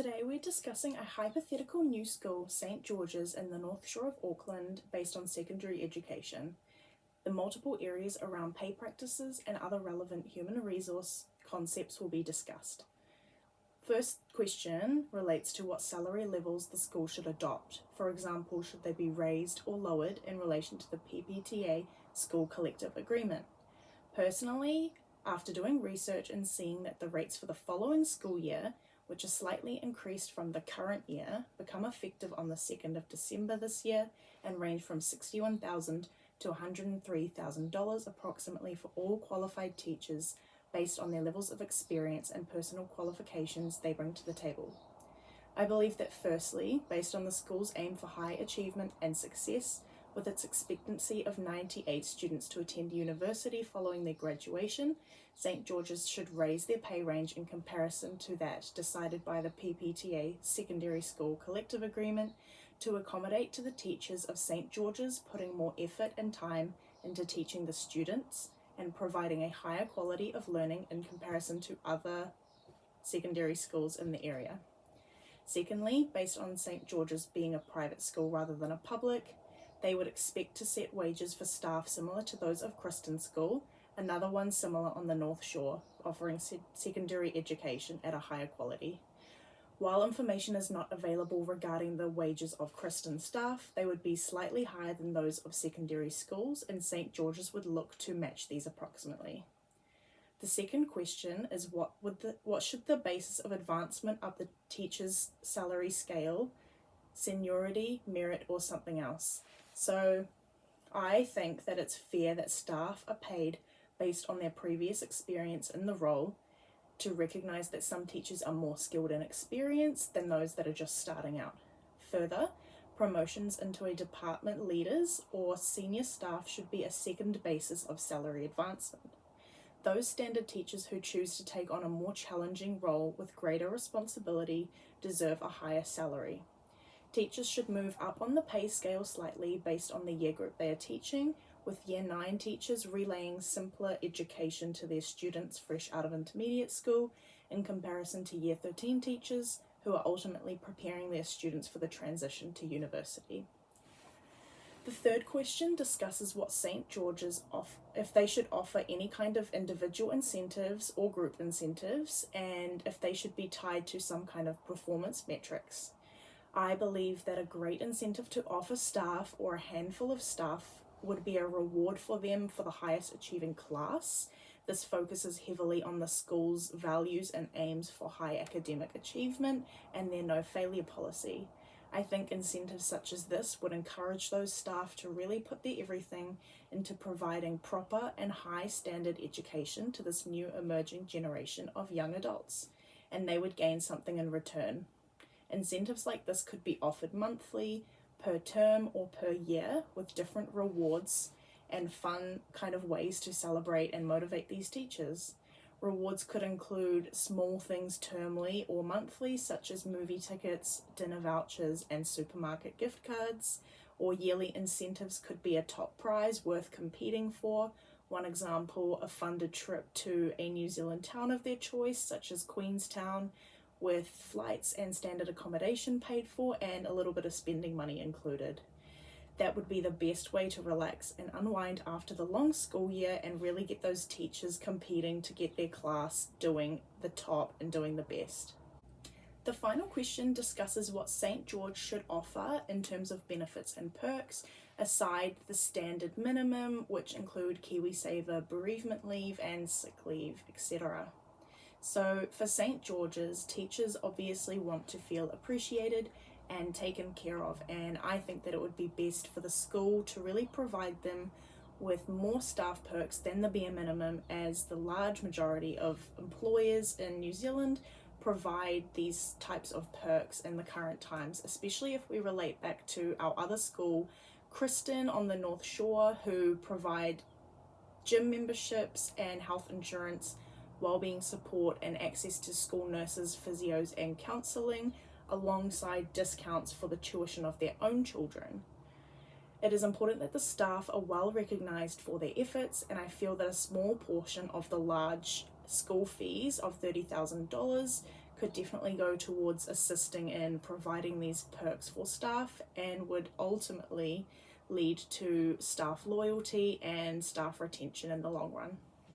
Today we're discussing a hypothetical new school, St George's, in the North Shore of Auckland, based on secondary education. The multiple areas around pay practices and other relevant human resource concepts will be discussed. First question relates to what salary levels the school should adopt. For example, should they be raised or lowered in relation to the PPTA school collective agreement? Personally, after doing research and seeing that the rates for the following school year, which are slightly increased from the current year, become effective on the 2nd of December this year and range from $61,000 to $103,000 approximately for all qualified teachers based on their levels of experience and personal qualifications they bring to the table. I believe that firstly, based on the school's aim for high achievement and success, with its expectancy of 98 students to attend university following their graduation, St George's should raise their pay range in comparison to that decided by the PPTA Secondary School Collective Agreement to accommodate to the teachers of St George's putting more effort and time into teaching the students and providing a higher quality of learning in comparison to other secondary schools in the area. Secondly, based on St George's being a private school rather than a public, they would expect to set wages for staff similar to those of Kristen School, another one similar on the North Shore, offering secondary education at a higher quality. While information is not available regarding the wages of Kristen staff, they would be slightly higher than those of secondary schools, and St George's would look to match these approximately. The second question is what should the basis of advancement of the teacher's salary scale, seniority, merit, or something else? So I think that it's fair that staff are paid based on their previous experience in the role, to recognise that some teachers are more skilled and experienced than those that are just starting out. Further, promotions into a department leaders or senior staff should be a second basis of salary advancement. Those standard teachers who choose to take on a more challenging role with greater responsibility deserve a higher salary. Teachers should move up on the pay scale slightly based on the year group they are teaching, with Year 9 teachers relaying simpler education to their students fresh out of intermediate school in comparison to Year 13 teachers who are ultimately preparing their students for the transition to university. The third question discusses what St George's if they should offer any kind of individual incentives or group incentives, and if they should be tied to some kind of performance metrics. I believe that a great incentive to offer staff or a handful of staff would be a reward for them for the highest achieving class. This focuses heavily on the school's values and aims for high academic achievement and their no failure policy. I think incentives such as this would encourage those staff to really put their everything into providing proper and high standard education to this new emerging generation of young adults, and they would gain something in return. Incentives like this could be offered monthly, per term, or per year with different rewards and fun kind of ways to celebrate and motivate these teachers. Rewards could include small things termly or monthly, such as movie tickets, dinner vouchers, and supermarket gift cards, or yearly incentives could be a top prize worth competing for. One example, a funded trip to a New Zealand town of their choice, such as Queenstown, with flights and standard accommodation paid for and a little bit of spending money included. That would be the best way to relax and unwind after the long school year and really get those teachers competing to get their class doing the top and doing the best. The final question discusses what St George should offer in terms of benefits and perks, aside the standard minimum, which include KiwiSaver bereavement leave and sick leave, etc. So for St George's, teachers obviously want to feel appreciated and taken care of, and I think that it would be best for the school to really provide them with more staff perks than the bare minimum, as the large majority of employers in New Zealand provide these types of perks in the current times, especially if we relate back to our other school, Kristen on the North Shore, who provide gym memberships and health insurance, wellbeing support, and access to school nurses, physios, and counselling, alongside discounts for the tuition of their own children. It is important that the staff are well recognised for their efforts, and I feel that a small portion of the large school fees of $30,000 could definitely go towards assisting in providing these perks for staff and would ultimately lead to staff loyalty and staff retention in the long run.